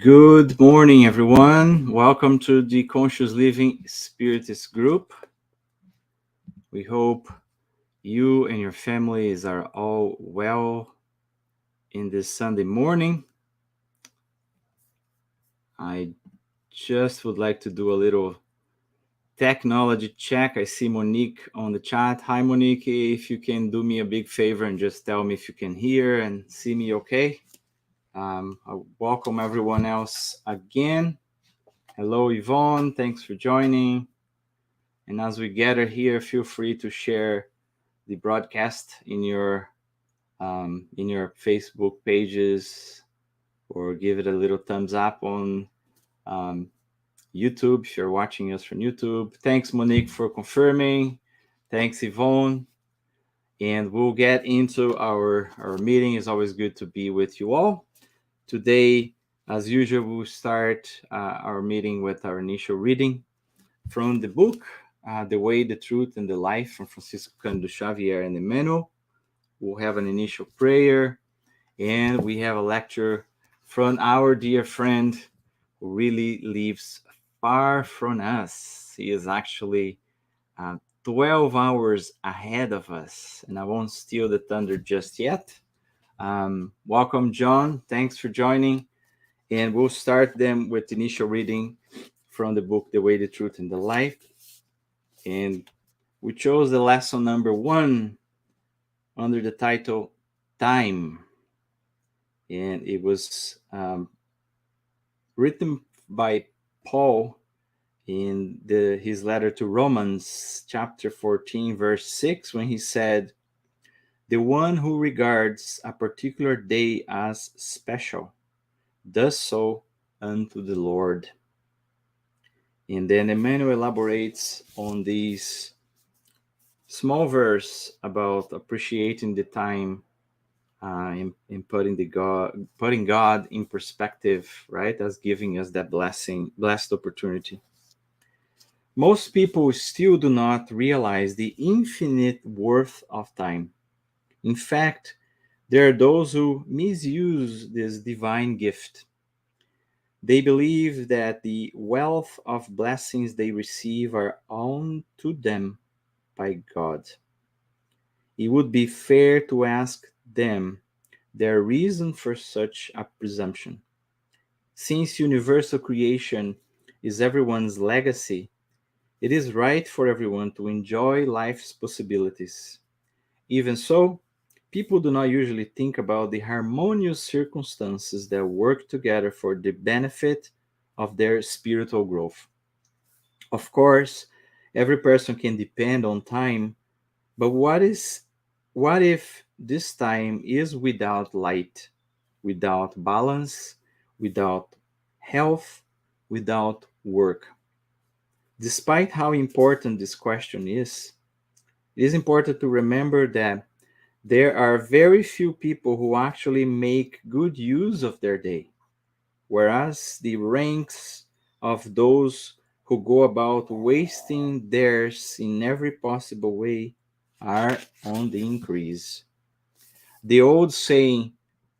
Good morning, everyone. Welcome to the Conscious Living Spiritist group. We hope you and your families are all well in this Sunday morning. I just would like to do a little technology check. I see Monique on the chat. Hi, Monique. If you can do me a big favor and just tell me if you can hear and see me okay. I welcome everyone else again. Hello, Yvonne. Thanks for joining. And as we gather here, feel free to share the broadcast in your Facebook pages, or give it a little thumbs up on YouTube if you're watching us from YouTube. Thanks, Monique, for confirming. Thanks, Yvonne. And we'll get into our meeting. It's always good to be with you all. Today, as usual, we'll start our meeting with our initial reading from the book The Way, the Truth, and the Life from Francisco Cândido Xavier and Emmanuel. We'll have an initial prayer, and we have a lecture from our dear friend who really lives far from us. He is actually 12 hours ahead of us, and I won't steal the thunder just yet. Welcome, John. Thanks for joining. And we'll start them with initial reading from the book The Way, the Truth, and the Life. And we chose the lesson number 1 under the title Time. And it was written by Paul in his letter to Romans, chapter 14, verse 6, when he said, "The one who regards a particular day as special does so unto the Lord." And then Emmanuel elaborates on these small verse about appreciating the time in putting God in perspective, right, as giving us that blessed opportunity. Most people still do not realize the infinite worth of time. In fact, there are those who misuse this divine gift. They believe that the wealth of blessings they receive are owned to them by God. It would be fair to ask them their reason for such a presumption. Since universal creation is everyone's legacy, it is right for everyone to enjoy life's possibilities. Even so, people do not usually think about the harmonious circumstances that work together for the benefit of their spiritual growth. Of course, every person can depend on time, but what if this time is without light, without balance, without health, without work? Despite how important this question is, it is important to remember that there are very few people who actually make good use of their day, whereas the ranks of those who go about wasting theirs in every possible way are on the increase. The old saying,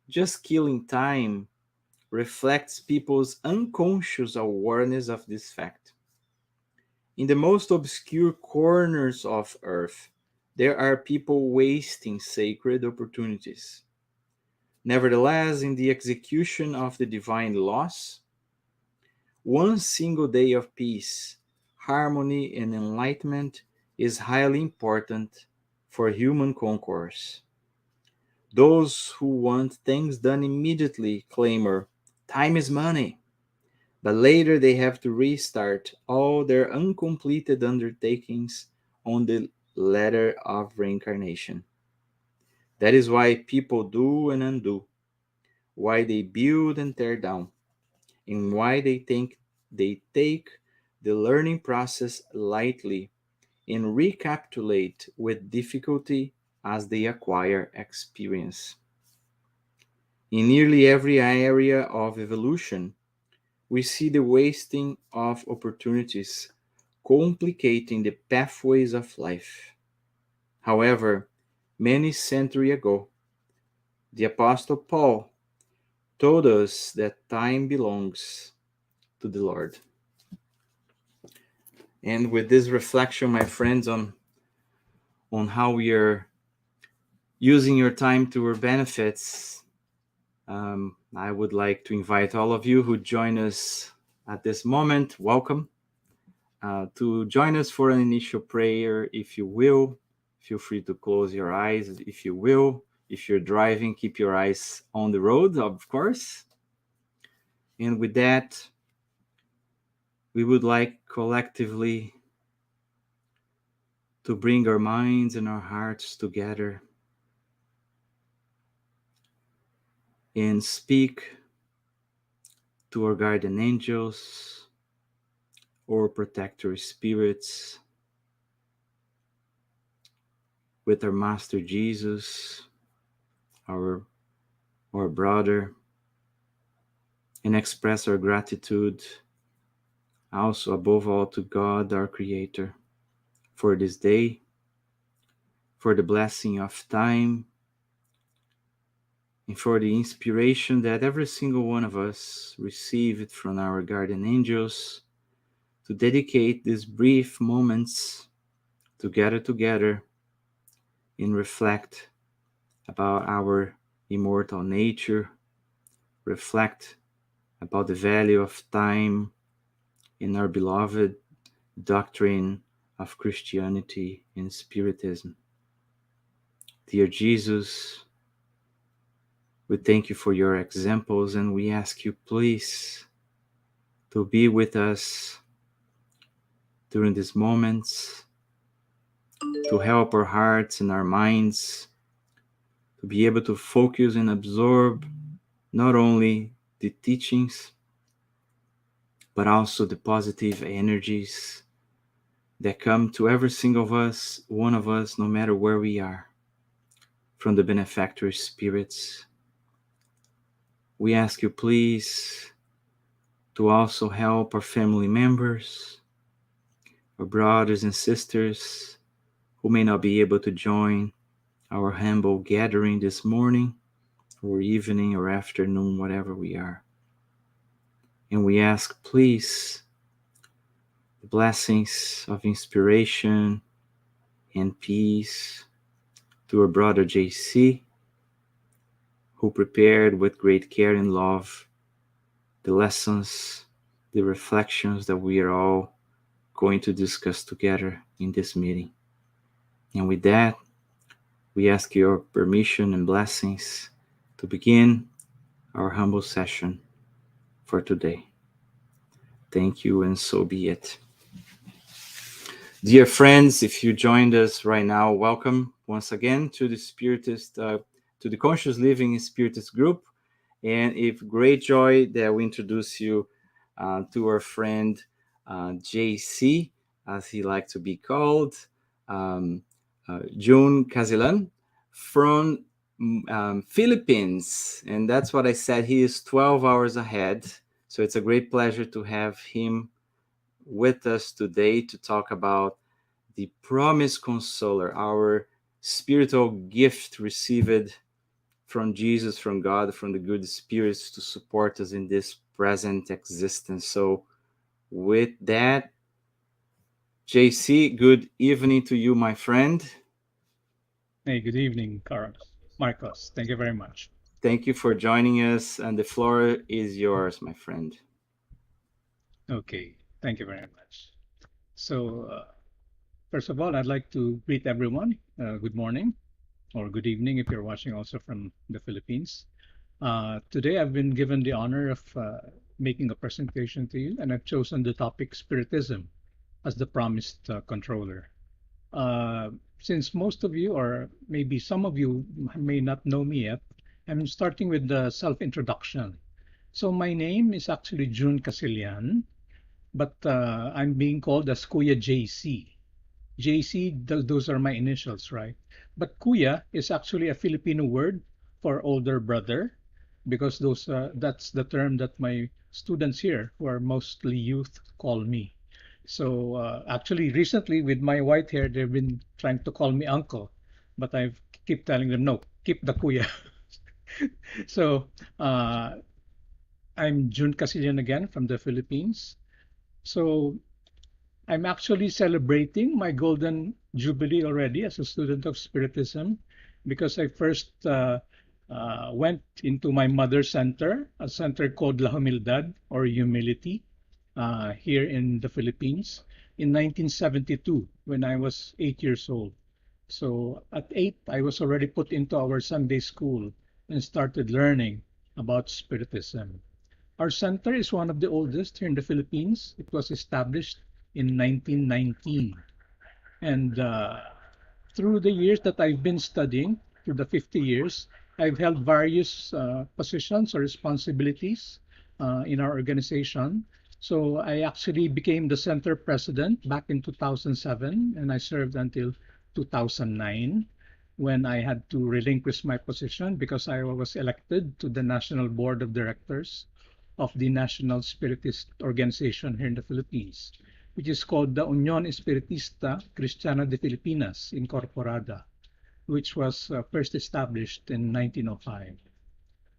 "just killing time," reflects people's unconscious awareness of this fact. In the most obscure corners of earth, there are people wasting sacred opportunities. Nevertheless, in the execution of the divine laws, one single day of peace, harmony, and enlightenment is highly important for human concourse. Those who want things done immediately clamor, "Time is money." But later they have to restart all their uncompleted undertakings on the ladder of reincarnation. That is why people do and undo, why they build and tear down, and why they take the learning process lightly and recapitulate with difficulty as they acquire experience. In nearly every area of evolution, we see the wasting of opportunities complicating the pathways of life. However, many centuries ago, the Apostle Paul told us that time belongs to the Lord. And with this reflection, my friends, on how we are using your time to our benefits, I would like to invite all of you who join us at this moment, welcome, to join us for an initial prayer. If you will, feel free to close your eyes. If you will, if you're driving, keep your eyes on the road, of course. And with that, we would like collectively to bring our minds and our hearts together and speak to our guardian angels or protector spirits, with our Master Jesus, our, our brother, and express our gratitude also above all to God, our Creator, for this day, for the blessing of time, and for the inspiration that every single one of us received from our guardian angels to dedicate these brief moments to gather together and reflect about our immortal nature, reflect about the value of time in our beloved doctrine of Christianity and Spiritism. Dear Jesus, we thank you for your examples, and we ask you, please, to be with us during these moments, to help our hearts and our minds to be able to focus and absorb not only the teachings, but also the positive energies that come to every single one of us, no matter where we are, from the benefactor spirits. We ask you, please, to also help our family members, our brothers and sisters who may not be able to join our humble gathering this morning or evening or afternoon, whatever we are. And we ask, please, the blessings of inspiration and peace to our brother JC, who prepared with great care and love the lessons, the reflections that we are all going to discuss together in this meeting. And with that, we ask your permission and blessings to begin our humble session for today. Thank you, and so be it. Dear friends, if you joined us right now, welcome once again to the to the Conscious Living Spiritist group. And it's great joy that we introduce you to our friend JC, as he likes to be called, um, June Cazilan from Philippines. And that's what I said, he is 12 hours ahead. So it's a great pleasure to have him with us today to talk about the Promise Consoler, our spiritual gift received from Jesus, from God, from the good spirits to support us in this present existence. So, with that, JC, good evening to you, my friend. Hey, good evening, Carlos. Marcos, thank you very much. Thank you for joining us, and the floor is yours, my friend. Okay, thank you very much. So, first of all, I'd like to greet everyone. Good morning or good evening if you're watching also from the Philippines. Today, I've been given the honor of making a presentation to you, and I've chosen the topic Spiritism as the promised controller. Uh, since most of you, or maybe some of you, may not know me yet, I'm starting with the self-introduction. So my name is actually June Casilian, but I'm being called as Kuya JC. JC, those are my initials, right? But Kuya is actually a Filipino word for older brother, because that's the term that my students here, who are mostly youth, call me. So actually, recently with my white hair, they've been trying to call me uncle, but I keep telling them no, keep the Kuya. So I'm June Casillan again from the Philippines. So I'm actually celebrating my golden jubilee already as a student of Spiritism because I first went into my mother center, a center called La Humildad or Humility, here in the Philippines in 1972 when I was 8 years old. So at 8, I was already put into our Sunday school and started learning about Spiritism. Our center is one of the oldest here in the Philippines. It was established in 1919. And through the years that I've been studying, through the 50 years, I've held various positions or responsibilities in our organization. So I actually became the center president back in 2007, and I served until 2009 when I had to relinquish my position because I was elected to the National Board of Directors of the National Spiritist Organization here in the Philippines, which is called the Unión Espiritista Cristiana de Filipinas Incorporada, which was first established in 1905.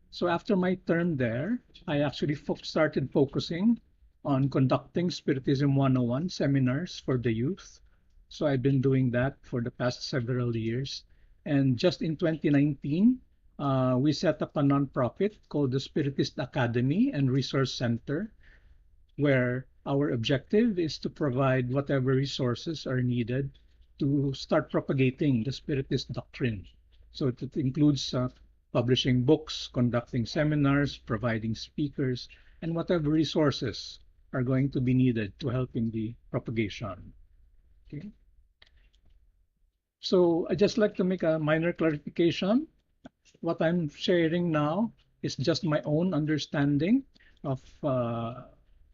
So after my term there, I actually started focusing on conducting Spiritism 101 seminars for the youth. So I've been doing that for the past several years. And just in 2019, we set up a nonprofit called the Spiritist Academy and Resource Center, where our objective is to provide whatever resources are needed to start propagating the Spiritist doctrine. So it includes publishing books, conducting seminars, providing speakers, and whatever resources are going to be needed to help in the propagation. Okay. So I'd just like to make a minor clarification. What I'm sharing now is just my own understanding of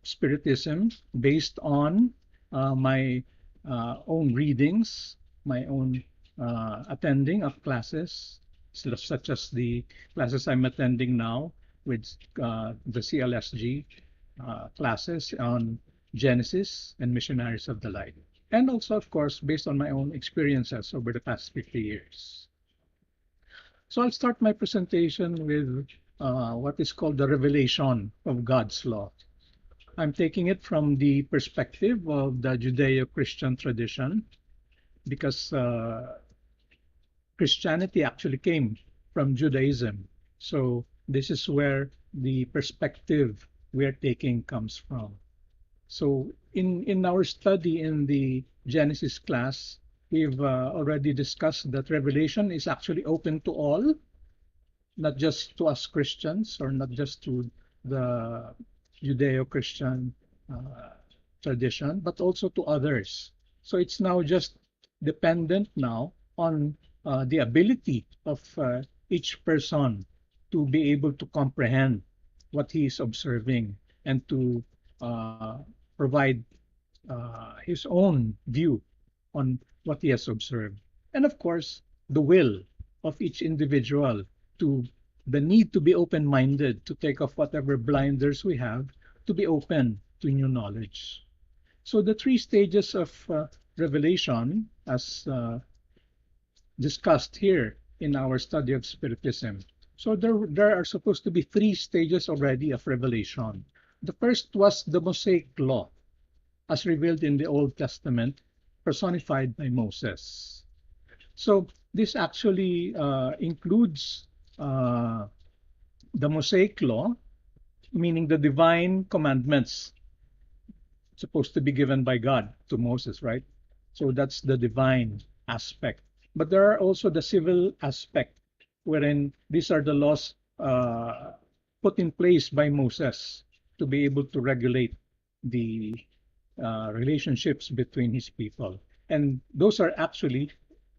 Spiritism based on my own readings, my own attending of classes, such as the classes I'm attending now with the CLSG classes on Genesis and Missionaries of the Light. And also, of course, based on my own experiences over the past 50 years. So I'll start my presentation with what is called the revelation of God's law. I'm taking it from the perspective of the Judeo-Christian tradition because Christianity actually came from Judaism. So this is where the perspective we're taking comes from. So in our study in the Genesis class, we've already discussed that revelation is actually open to all, not just to us Christians or not just to the Judeo-Christian tradition, but also to others. So it's now just dependent now on the ability of each person to be able to comprehend what he is observing and to provide his own view on what he has observed. And of course, the will of each individual to the need to be open-minded, to take off whatever blinders we have, to be open to new knowledge. So the three stages of revelation, as discussed here in our study of Spiritism. So there are supposed to be three stages already of revelation. The first was the Mosaic Law, as revealed in the Old Testament, personified by Moses. So this actually includes the Mosaic Law, meaning the divine commandments supposed to be given by God to Moses, right? So that's the divine aspect. But there are also the civil aspect, wherein these are the laws put in place by Moses to be able to regulate the relationships between his people. And those are actually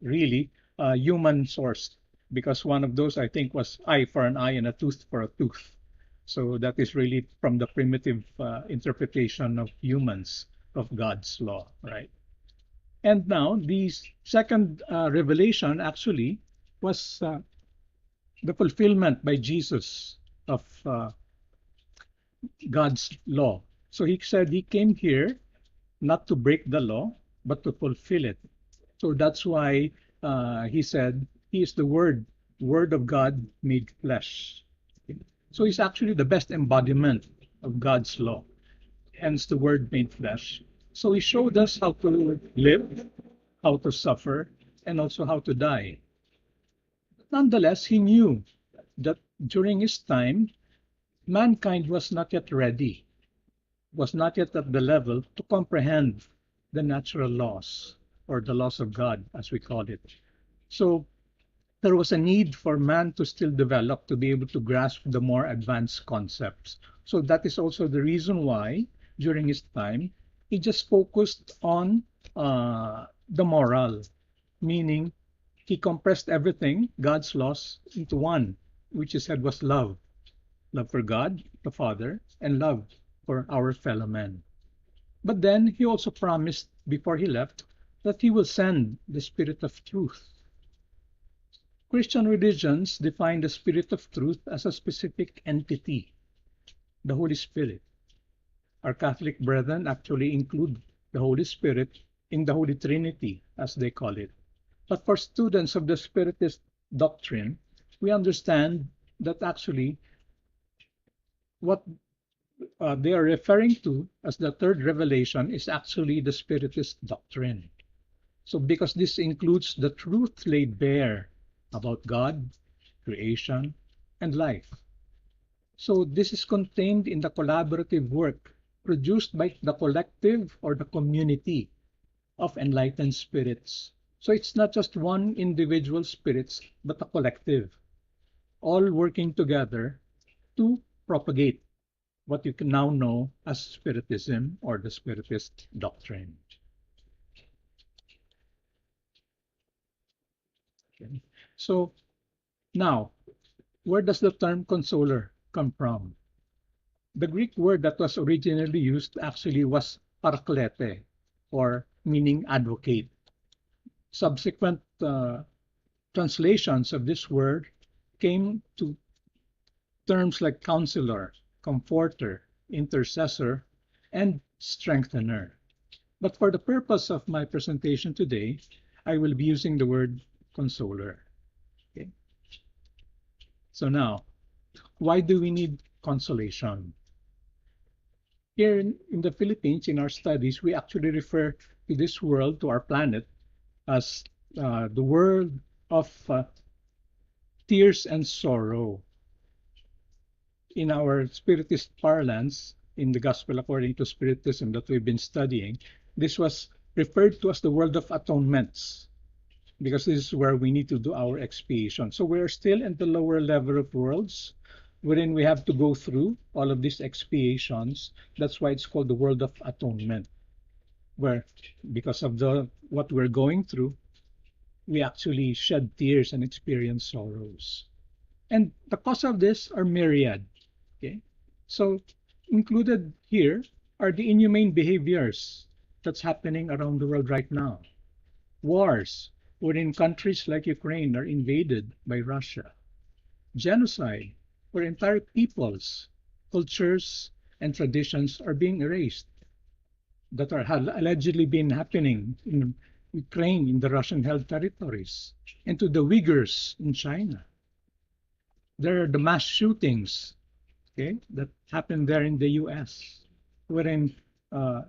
really human sourced, because one of those I think was eye for an eye and a tooth for a tooth. So that is really from the primitive interpretation of humans of God's law, right? And now the second revelation actually was the fulfillment by Jesus of God's law. So he said he came here not to break the law, but to fulfill it. So that's why he said he is the Word of God made flesh. So he's actually the best embodiment of God's law, hence the word made flesh. So he showed us how to live, how to suffer, and also how to die. Nonetheless, he knew that during his time, mankind was not yet ready, was not yet at the level to comprehend the natural laws, or the laws of God, as we call it. So there was a need for man to still develop to be able to grasp the more advanced concepts. So that is also the reason why, during his time, he just focused on the moral, meaning he compressed everything, God's laws, into one, which he said was love. Love for God, the Father, and love for our fellow men. But then he also promised before he left that he will send the Spirit of truth. Christian religions define the Spirit of truth as a specific entity, the Holy Spirit. Our Catholic brethren actually include the Holy Spirit in the Holy Trinity, as they call it. But for students of the Spiritist doctrine, we understand that actually what they are referring to as the third revelation is actually the Spiritist doctrine. So, because this includes the truth laid bare about God, creation, and life. So, this is contained in the collaborative work produced by the collective or the community of enlightened spirits. So, it's not just one individual spirits, but a collective, all working together to propagate what you can now know as Spiritism or the Spiritist doctrine. Okay. So now, where does the term consoler come from? The Greek word that was originally used actually was paraklete, or meaning advocate. Subsequent translations of this word came to terms like counselor, comforter, intercessor, and strengthener. But for the purpose of my presentation today, I will be using the word consoler. Okay. So now, why do we need consolation? Here in the Philippines, in our studies, we actually refer to this world, to our planet, as the world of tears and sorrow. In our Spiritist parlance, in the Gospel according to Spiritism that we've been studying, this was referred to as the world of atonements, because this is where we need to do our expiation. So we're still in the lower level of worlds, wherein we have to go through all of these expiations. That's why it's called the world of atonement, where because of the what we're going through, we actually shed tears and experience sorrows. And the cause of this are myriad. Okay, so included here are the inhumane behaviors that's happening around the world right now. Wars, wherein countries like Ukraine are invaded by Russia. Genocide, where entire peoples, cultures, and traditions are being erased, that are allegedly been happening in Ukraine, in the Russian-held territories, and to the Uyghurs in China. There are the mass shootings, okay, that happened there in the US, wherein uh,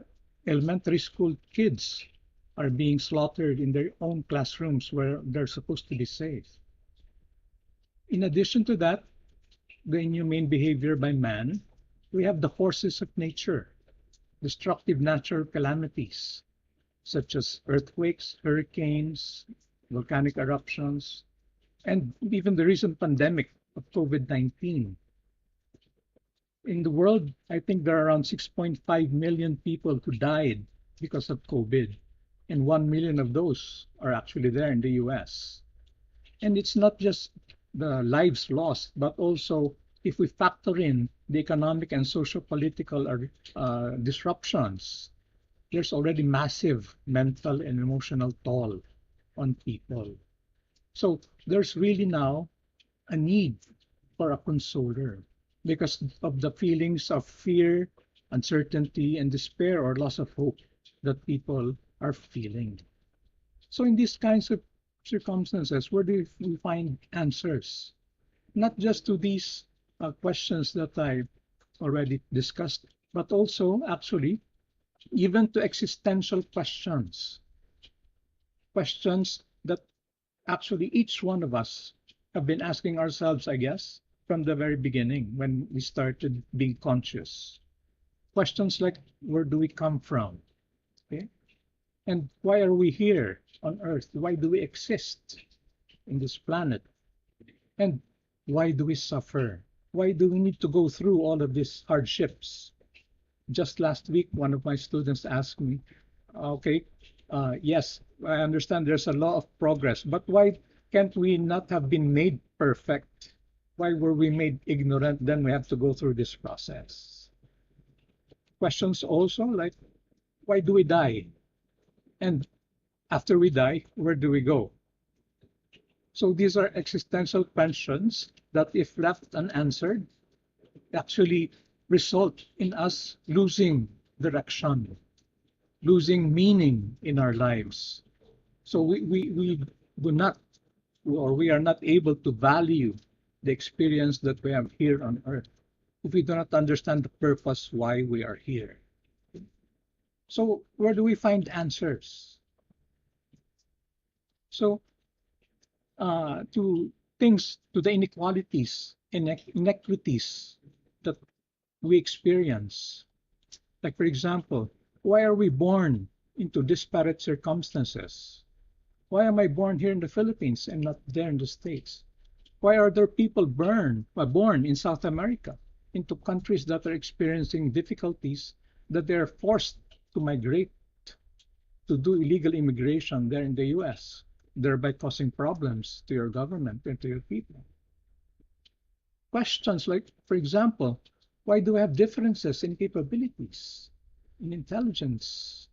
elementary school kids are being slaughtered in their own classrooms where they're supposed to be safe. In addition to that, the inhumane behavior by man, we have the forces of nature, destructive natural calamities, such as earthquakes, hurricanes, volcanic eruptions, and even the recent pandemic of COVID-19. In the world, I think there are around 6.5 million people who died because of COVID, and 1 million of those are actually there in the US. And it's not just the lives lost, but also if we factor in the economic and socio-political disruptions, there's already massive mental and emotional toll on people. So there's really now a need for a consoler because of the feelings of fear, uncertainty, and despair or loss of hope that people are feeling. So in these kinds of circumstances, where do we find answers? Not just to these questions that I already discussed, but also actually even to existential questions, questions that actually each one of us have been asking ourselves, I guess, from the very beginning when we started being conscious. Questions like, where do we come from? Okay? And why are we here on Earth? Why do we exist in this planet? And why do we suffer? Why do we need to go through all of these hardships? Just last week, one of my students asked me, okay, yes, I understand there's a law of progress, but why can't we not have been made perfect? Why were we made ignorant? Then we have to go through this process. Questions also like, why do we die? And after we die, where do we go? So these are existential questions that, if left unanswered, actually result in us losing direction, losing meaning in our lives. So we do not, or we are not able to value the experience that we have here on earth if we do not understand the purpose why we are here. So where do we find answers? So to things, to the inequalities, inequities that we experience. Like, for example, why are we born into disparate circumstances? Why am I born here in the Philippines and not there in the States? Why are there people born in South America into countries that are experiencing difficulties that they're forced to migrate to do illegal immigration there in the US, thereby causing problems to your government and to your people? Questions like, for example, why do we have differences in capabilities, in intelligence,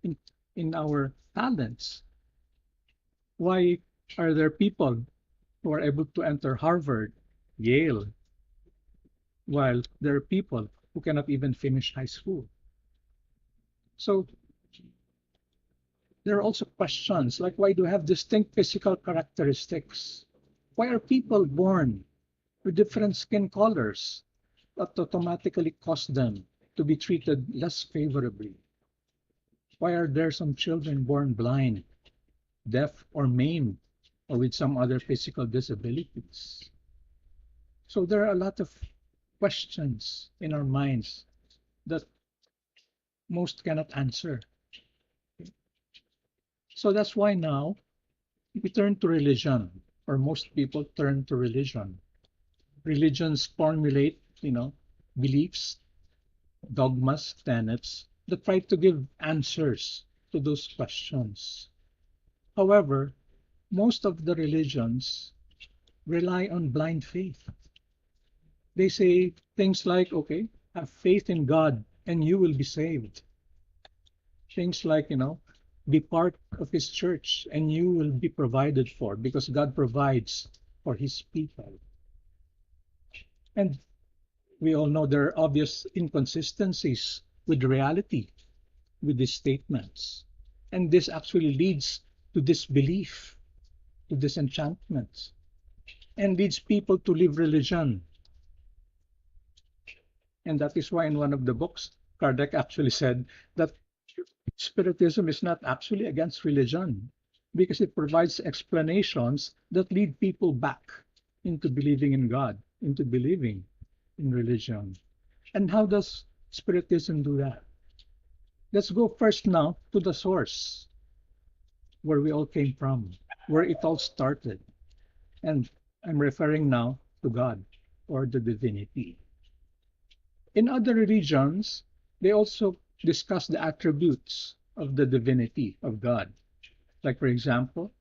in, in our talents? Why are there people who are able to enter Harvard, Yale, while there are people who cannot even finish high school? So there are also questions like, why do we have distinct physical characteristics? Why are people born with different skin colors that automatically cause them to be treated less favorably? Why are there some children born blind, deaf, or maimed, or with some other physical disabilities? So there are a lot of questions in our minds that most cannot answer. So that's why now we turn to religion, or most people turn to religion. Religions formulate, beliefs, dogmas, tenets that try to give answers to those questions. However, most of the religions rely on blind faith. They say things like, okay, have faith in God and you will be saved. Things like, be part of His church and you will be provided for because God provides for His people. And we all know there are obvious inconsistencies with reality with these statements. And this actually leads to disbelief, to disenchantment, and leads people to leave religion. And that is why in one of the books, Kardec actually said that Spiritism is not actually against religion because it provides explanations that lead people back into believing in God, into believing in religion. And how does Spiritism do that? Let's go first now to the source where we all came from, where it all started. And I'm referring now to God or the divinity. In other religions, they also discuss the attributes of the divinity of God. Like, for example,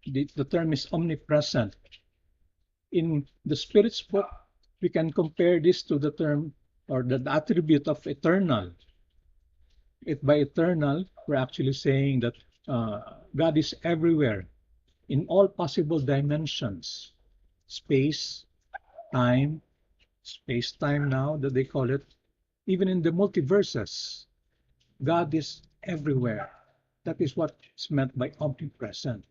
the term is omnipresent. In the Spirit's book, we can compare this to the term or the attribute of eternal. By eternal, we're actually saying that God is everywhere in all possible dimensions, space, time, space time now that they call it, even in the multiverses. God is everywhere. That is what is meant by omnipresent.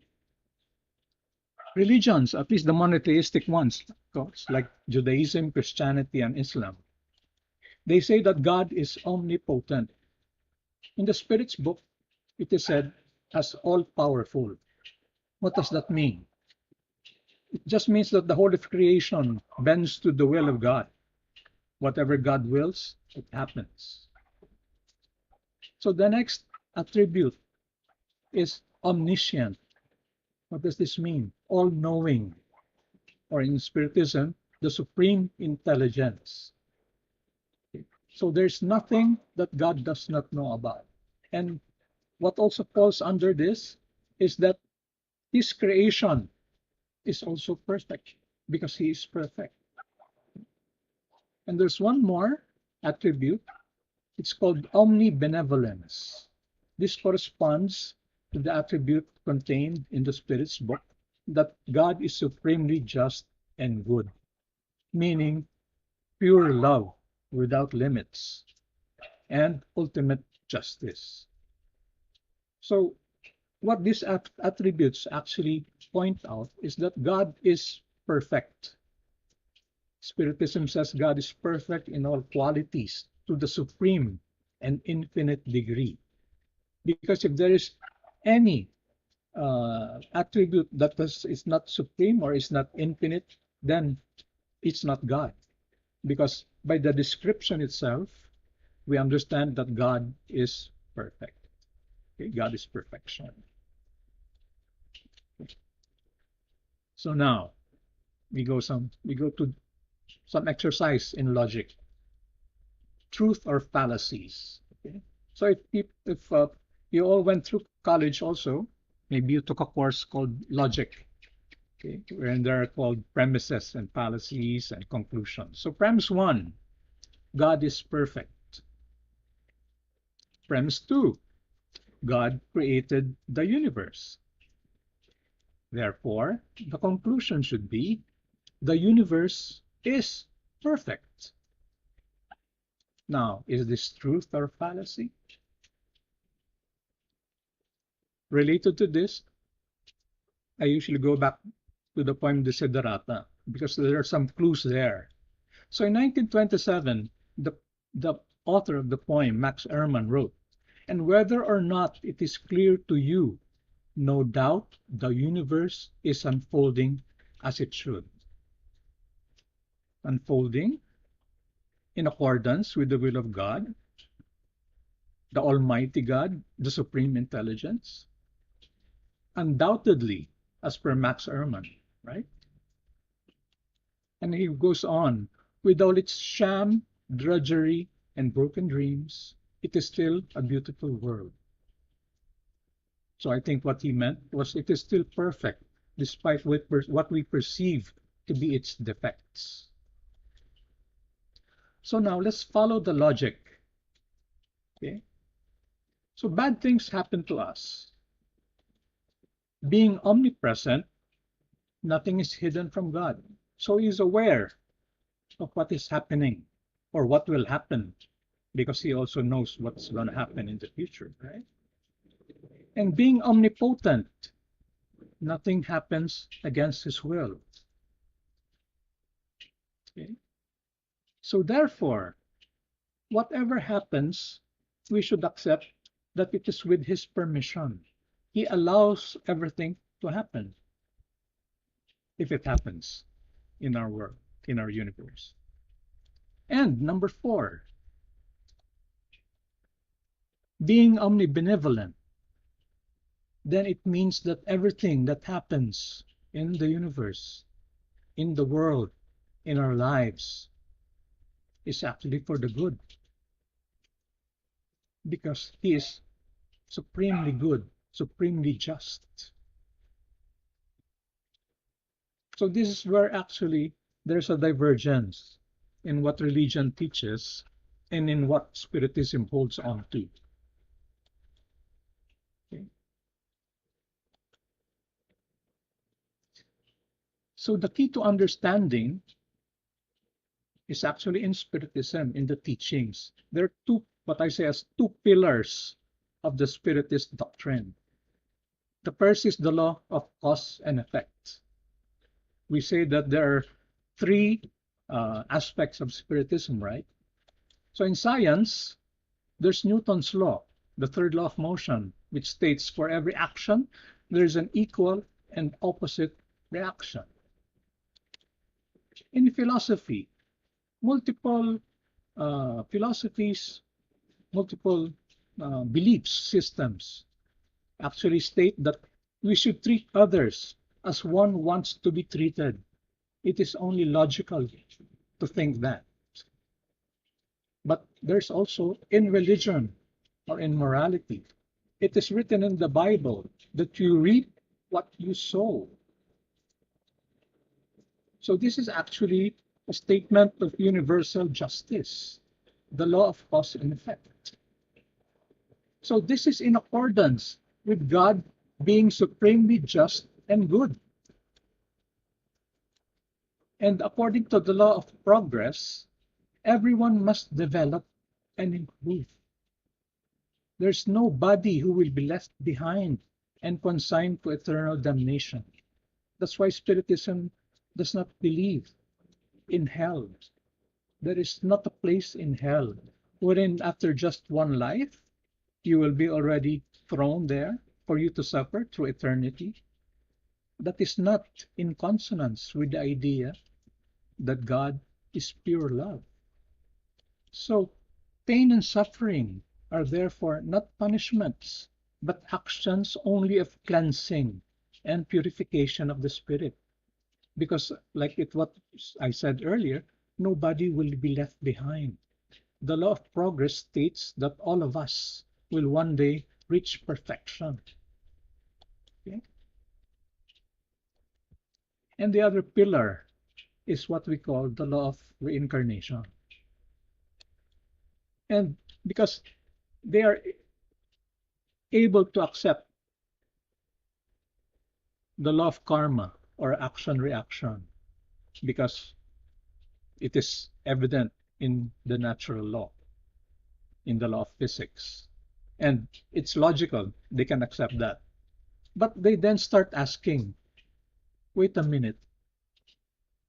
religions, at least the monotheistic ones, of course, like Judaism, Christianity, and Islam, they say that God is omnipotent. In the Spirit's book, it is said as all powerful. What does that mean? It just means that the whole of creation bends to the will of God. Whatever God wills, it happens. So the next attribute is omniscient. What does this mean? All knowing, or in Spiritism, the supreme intelligence. So there's nothing that God does not know about. And what also falls under this is that His creation is also perfect because He is perfect. And there's one more attribute. It's called omnibenevolence. This corresponds to the attribute contained in the Spirit's book that God is supremely just and good, meaning pure love without limits and ultimate justice. So, what these attributes actually point out is that God is perfect. Spiritism says God is perfect in all qualities to the supreme and infinite degree. Because if there is any attribute that is not supreme or is not infinite, then it's not God. Because by the description itself, we understand that God is perfect. Okay? God is perfection. So now we go to some exercise in logic. Truth or fallacies. Okay? So if you all went through college also, maybe you took a course called logic. Okay, and there are called premises and fallacies and conclusions. So premise one, God is perfect. Premise two, God created the universe. Therefore, the conclusion should be the universe is perfect. Now, is this truth or fallacy? Related to this, I usually go back to the poem Desiderata because there are some clues there. So in 1927, the author of the poem, Max Ehrmann, wrote, "And whether or not it is clear to you, no doubt the universe is unfolding as it should. Unfolding in accordance with the will of God, the Almighty God, the Supreme Intelligence. Undoubtedly, as per Max Ehrmann, right?" And he goes on, "With all its sham, drudgery, and broken dreams, it is still a beautiful world." So I think what he meant was it is still perfect, despite what we perceive to be its defects. So now let's follow the logic. Okay? So bad things happen to us. Being omnipresent, nothing is hidden from God. So he is aware of what is happening or what will happen because he also knows what's going to happen in the future, right? And being omnipotent, nothing happens against his will. Okay? So therefore, whatever happens, we should accept that it is with his permission. He allows everything to happen if it happens in our world, in our universe. And number four, being omnibenevolent, then it means that everything that happens in the universe, in the world, in our lives, is actually for the good. Because he is supremely good, supremely just. So this is where actually there's a divergence in what religion teaches and in what Spiritism holds on to. Okay. So the key to understanding is actually in Spiritism, in the teachings. There are two, what I say as two pillars of the Spiritist doctrine. The first is the law of cause and effect. we say that there are three aspects of Spiritism, right? So in science, there's Newton's law, the third law of motion, which states for every action, there's an equal and opposite reaction. In philosophy, multiple philosophies, multiple belief systems actually state that we should treat others as one wants to be treated. It is only logical to think that. But there's also in religion or in morality. It is written in the Bible that you reap what you sow. So this is actually a statement of universal justice, the law of cause and effect. So this is in accordance with God being supremely just and good. And according to the law of progress, everyone must develop and improve. There's nobody who will be left behind and consigned to eternal damnation. That's why Spiritism does not believe in hell. There is not a place in hell wherein after just one life, you will be already thrown there for you to suffer through eternity. That is not in consonance with the idea that God is pure love. So, pain and suffering are therefore not punishments, but actions only of cleansing and purification of the spirit. Because, like what I said earlier, nobody will be left behind. The law of progress states that all of us will one day reach perfection. Okay? And the other pillar is what we call the law of reincarnation. And because they are able to accept the law of karma or action reaction because it is evident in the natural law, in the law of physics. And it's logical, they can accept that. But they then start asking, wait a minute,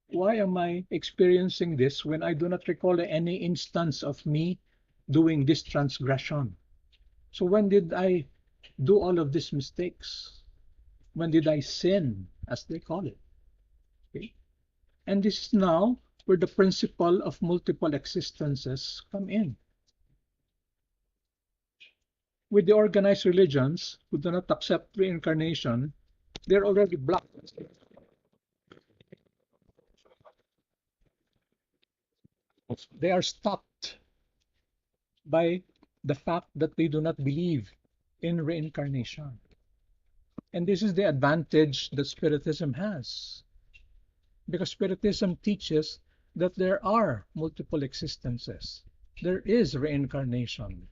why am I experiencing this when I do not recall any instance of me doing this transgression? So when did I do all of these mistakes? When did I sin, as they call it? Okay? And this is now where the principle of multiple existences come in. With the organized religions who do not accept reincarnation, they're already blocked. They are stopped by the fact that they do not believe in reincarnation. And this is the advantage that Spiritism has. Because Spiritism teaches that there are multiple existences. There is reincarnation.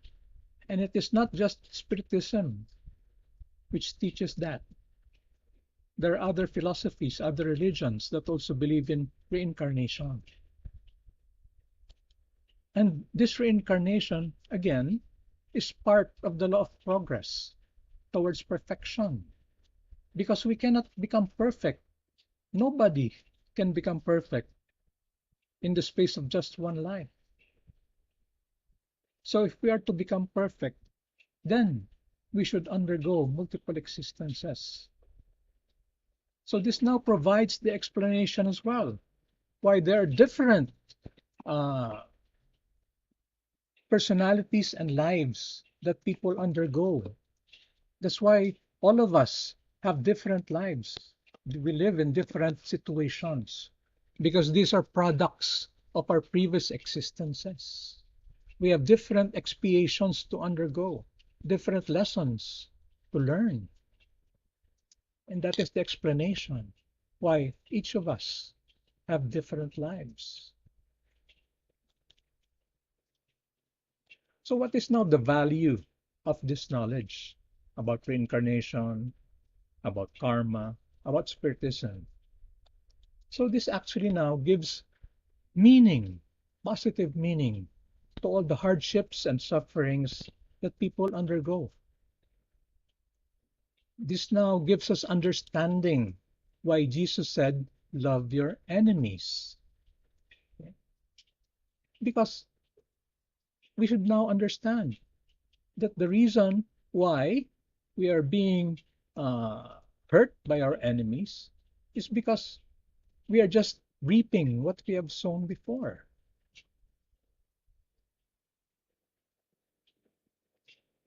And it is not just Spiritism which teaches that. There are other philosophies, other religions that also believe in reincarnation. And this reincarnation, again, is part of the law of progress towards perfection. Because we cannot become perfect. Nobody can become perfect in the space of just one life. So if we are to become perfect, then we should undergo multiple existences. So this now provides the explanation as well, why there are different personalities and lives that people undergo. That's why all of us have different lives. We live in different situations because these are products of our previous existences. We have different expiations to undergo, different lessons to learn. And that is the explanation why each of us have different lives. So what is now the value of this knowledge about reincarnation, about karma, about spiritism? So this actually now gives meaning, positive meaning, to all the hardships and sufferings that people undergo. This now gives us understanding why Jesus said love your enemies. Because we should now understand that the reason why we are being uh, hurt by our enemies is because we are just reaping what we have sown before.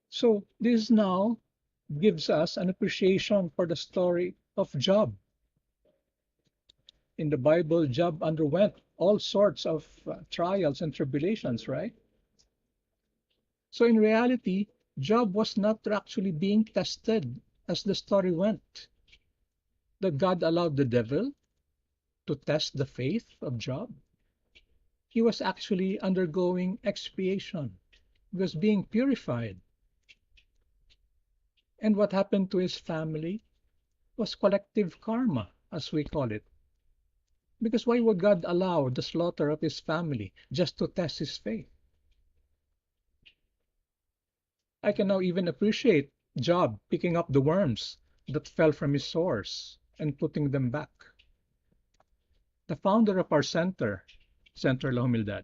So this now gives us an appreciation for the story of Job. In the Bible, Job underwent all sorts of trials and tribulations, right? So in reality, Job was not actually being tested as the story went. That God allowed the devil to test the faith of Job. He was actually undergoing expiation. He was being purified. And what happened to his family was collective karma, as we call it. Because why would God allow the slaughter of his family just to test his faith? I can now even appreciate Job picking up the worms that fell from his sores and putting them back. The founder of our center, Center La Humildad,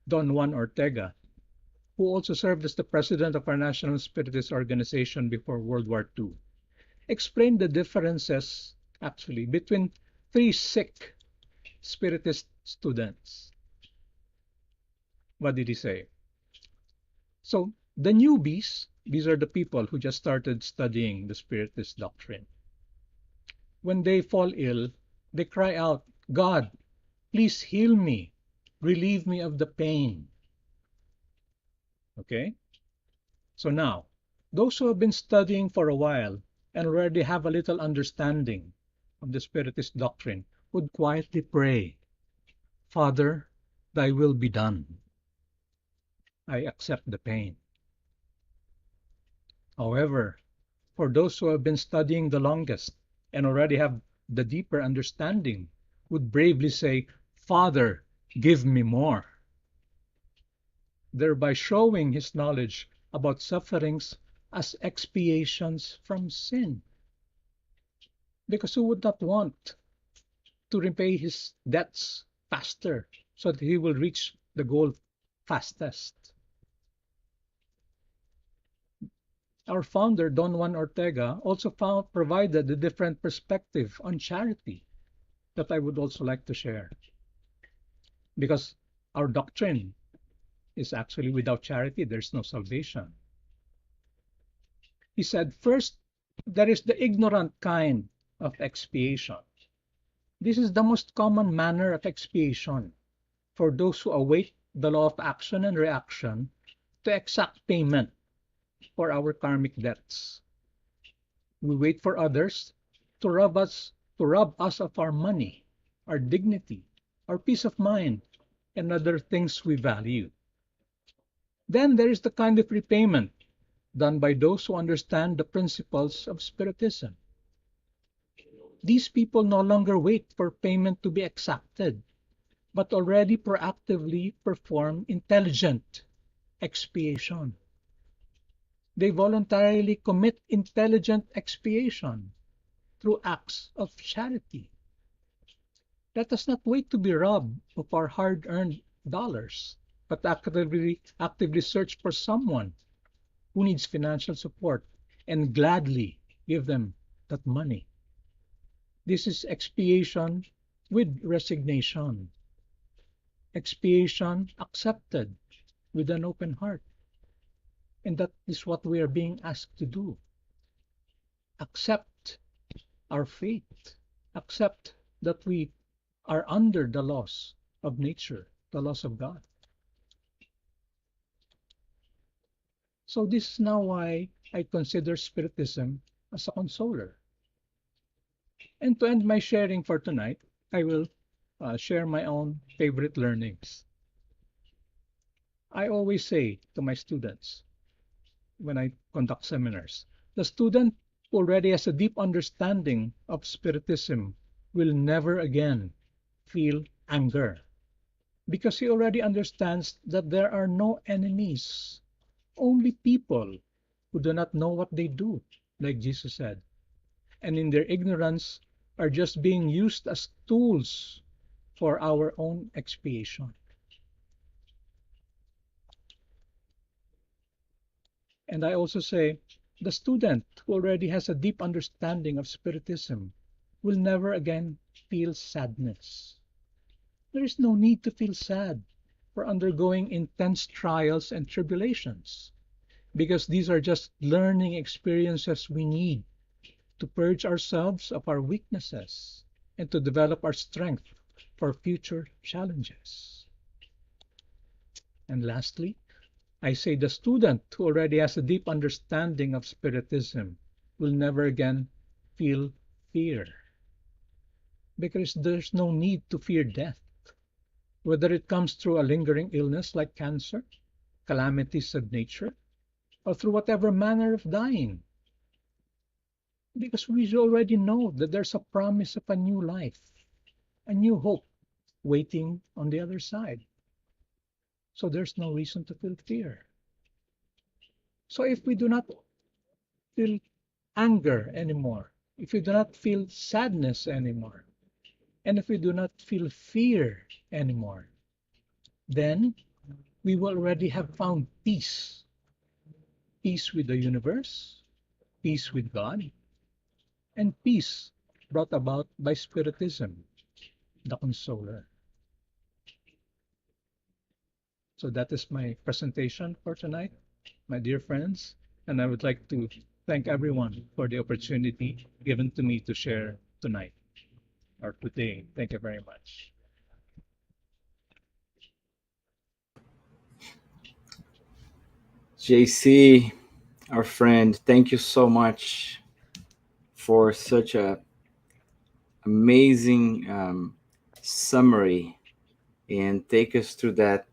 Don Juan Ortega, who also served as the president of our National Spiritist Organization before World War II, explained the differences actually between three sick Spiritist students. What did he say? So, the newbies, these are the people who just started studying the Spiritist doctrine. When they fall ill, they cry out, God, please heal me, relieve me of the pain. Okay? So now, those who have been studying for a while and already have a little understanding of the Spiritist doctrine would quietly pray, Father, thy will be done. I accept the pain. However, for those who have been studying the longest and already have the deeper understanding, would bravely say, Father, give me more, thereby showing his knowledge about sufferings as expiations from sin. Because who would not want to repay his debts faster so that he will reach the goal fastest? Our founder, Don Juan Ortega, also provided a different perspective on charity that I would also like to share. Because our doctrine is actually without charity, there's no salvation. He said, first, there is the ignorant kind of expiation. This is the most common manner of expiation for those who await the law of action and reaction to exact payment for our karmic debts. We wait for others to rob us of our money, our dignity, our peace of mind, and other things we value. Then there is the kind of repayment done by those who understand the principles of Spiritism. These people no longer wait for payment to be exacted, but already proactively perform intelligent expiation. They voluntarily commit intelligent expiation through acts of charity. Let us not wait to be robbed of our hard-earned dollars, but actively search for someone who needs financial support and gladly give them that money. This is expiation with resignation, expiation accepted with an open heart. And that is what we are being asked to do. Accept our fate, accept that we are under the laws of nature, the laws of God. So this is now why I consider Spiritism as a consoler. And to end my sharing for tonight, I will share my own favorite learnings. I always say to my students when I conduct seminars, the student who already has a deep understanding of Spiritism will never again feel anger because he already understands that there are no enemies, only people who do not know what they do, like Jesus said. And in their ignorance, are just being used as tools for our own expiation. And I also say the student who already has a deep understanding of Spiritism will never again feel sadness. There is no need to feel sad for undergoing intense trials and tribulations, because these are just learning experiences we need to purge ourselves of our weaknesses and to develop our strength for future challenges. And lastly, I say the student who already has a deep understanding of Spiritism will never again feel fear, because there's no need to fear death, whether it comes through a lingering illness like cancer, calamities of nature, or through whatever manner of dying, because we already know that there's a promise of a new life, a new hope waiting on the other side. So there's no reason to feel fear. So if we do not feel anger anymore, if we do not feel sadness anymore, and if we do not feel fear anymore, then we will already have found peace, peace with the universe, peace with God, and peace brought about by Spiritism, the Consoler. So that is my presentation for tonight, my dear friends, and I would like to thank everyone for the opportunity given to me to share tonight or today. Thank you very much. JC, our friend, thank you so much for such a amazing summary and take us through that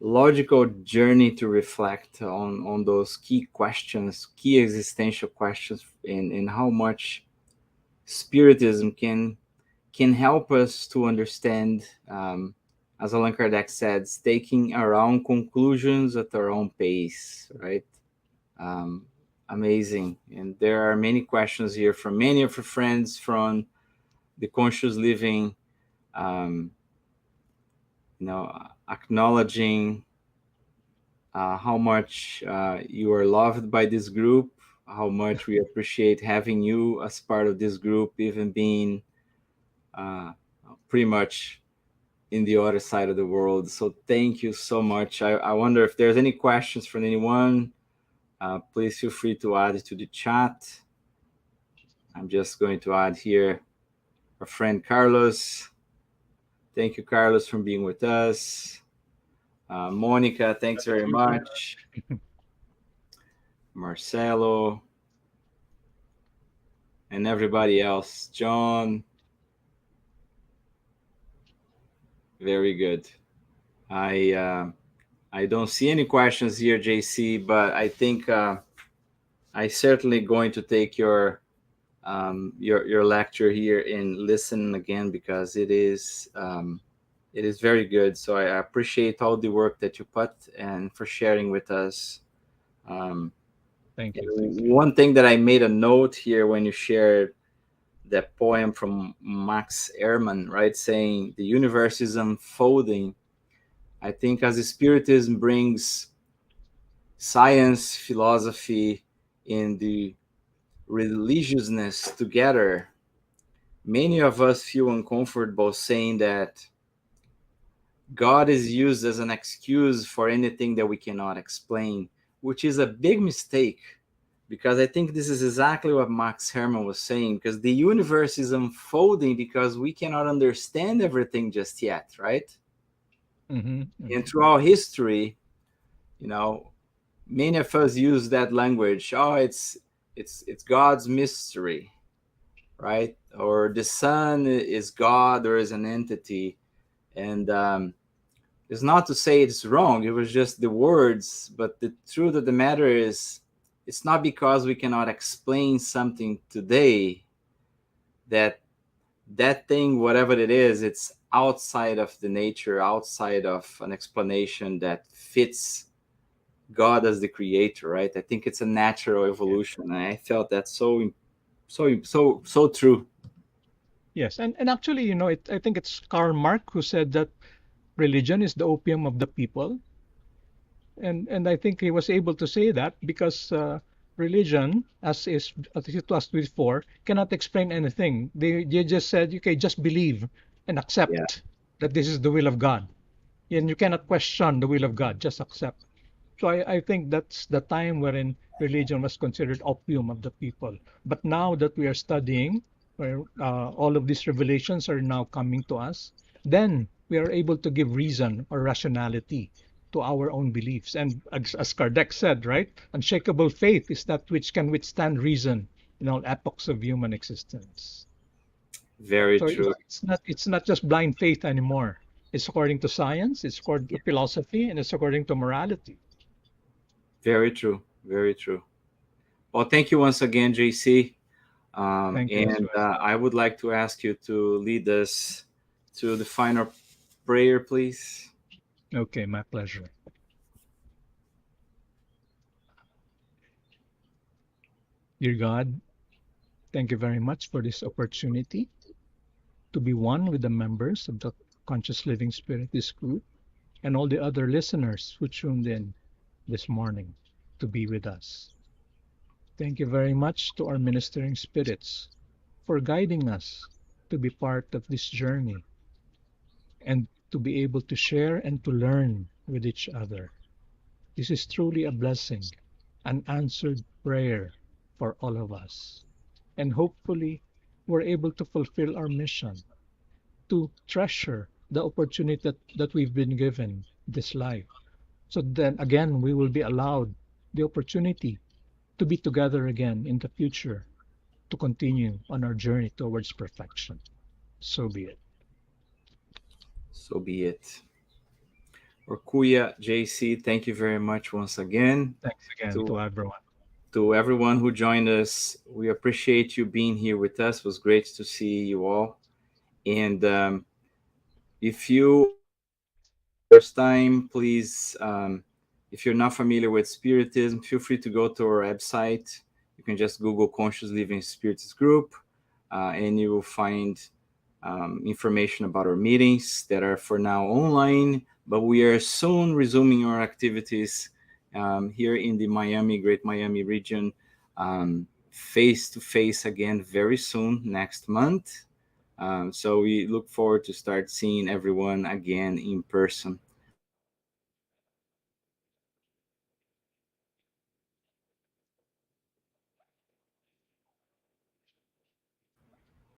logical journey to reflect on those key questions, key existential questions, and how much Spiritism can help us to understand, as Allan Kardec said, taking our own conclusions at our own pace, right? Um, Amazing. And there are many questions here from many of our friends from the conscious living, um, acknowledging how much you are loved by this group, how much we appreciate having you as part of this group, even being uh, pretty much in the other side of the world. So thank you so much. I wonder if there's any questions from anyone. Please feel free to add it to the chat. I'm just going to add here our friend Carlos. Thank you, Carlos, for being with us. Monica, thanks Thank very you very much. much. Marcelo, and everybody else. John, very good. I uh, I don't see any questions here, JC, but I think I certainly going to take your lecture here and listen again because it is very good. So I appreciate all the work that you put and for sharing with us. Um, Thank you. Thank you. One thing that I made a note here when you shared that poem from Max Ehrmann, right, saying the universe is unfolding. I think as Spiritism brings science, philosophy, and the religiousness together, many of us feel uncomfortable saying that God is used as an excuse for anything that we cannot explain, which is a big mistake because I think this is exactly what Max Herman was saying because the universe is unfolding because we cannot understand everything just yet, right? Mm-hmm, And mm-hmm. throughout history, you know, many of us use that language. Oh, it's God's mystery, right? Or the sun is God or is an entity, and it's not to say it's wrong. It was just the words, but the truth of the matter is, it's not because we cannot explain something today that that thing, whatever it is, it's outside of the nature, outside of an explanation that fits God as the creator, right? I think it's a natural Yeah. evolution. And I felt that so true. Yes, and actually, I think it's Karl Marx who said that religion is the opium of the people, and I think he was able to say that because religion, as it was before, cannot explain anything. They just said, okay, just believe and Yeah, accept that this is the will of God, and you cannot question the will of God. Just accept. So I think that's the time wherein religion was considered opium of the people. But now that we are studying, where all of these revelations are now coming to us, then we are able to give reason or rationality to our own beliefs. And as Kardec said, right, unshakable faith is that which can withstand reason in all epochs of human existence. very So true. it's not just blind faith anymore. It's according to science, it's according to philosophy, and it's according to morality. Very true. Very true. Well, thank you once again, JC. Thank you as And well. I would like to ask you to lead us to the final prayer, please. Okay, my pleasure. Dear God, thank you very much for this opportunity to be one with the members of the Conscious Living Spiritist group and all the other listeners who tuned in this morning to be with us. Thank you very much to our ministering spirits for guiding us to be part of this journey and to be able to share and to learn with each other. This is truly a blessing, an answered prayer for all of us. And hopefully, we're able to fulfill our mission to treasure the opportunity that we've been given this life. So then again, we will be allowed the opportunity to be together again in the future to continue on our journey towards perfection. So be it. So be it. Or Kuya JC, thank you very much once again. Thanks again To to everyone. to everyone who joined us, we appreciate you being here with us. It was great to see you all. And if you first time, please, if you're not familiar with Spiritism, feel free to go to our website. You can just Google Conscious Living Spiritist Group, and you will find information about our meetings that are for now online, but we are soon resuming our activities here in the Great Miami region, face to face again very soon next month. So we look forward to start seeing everyone again in person.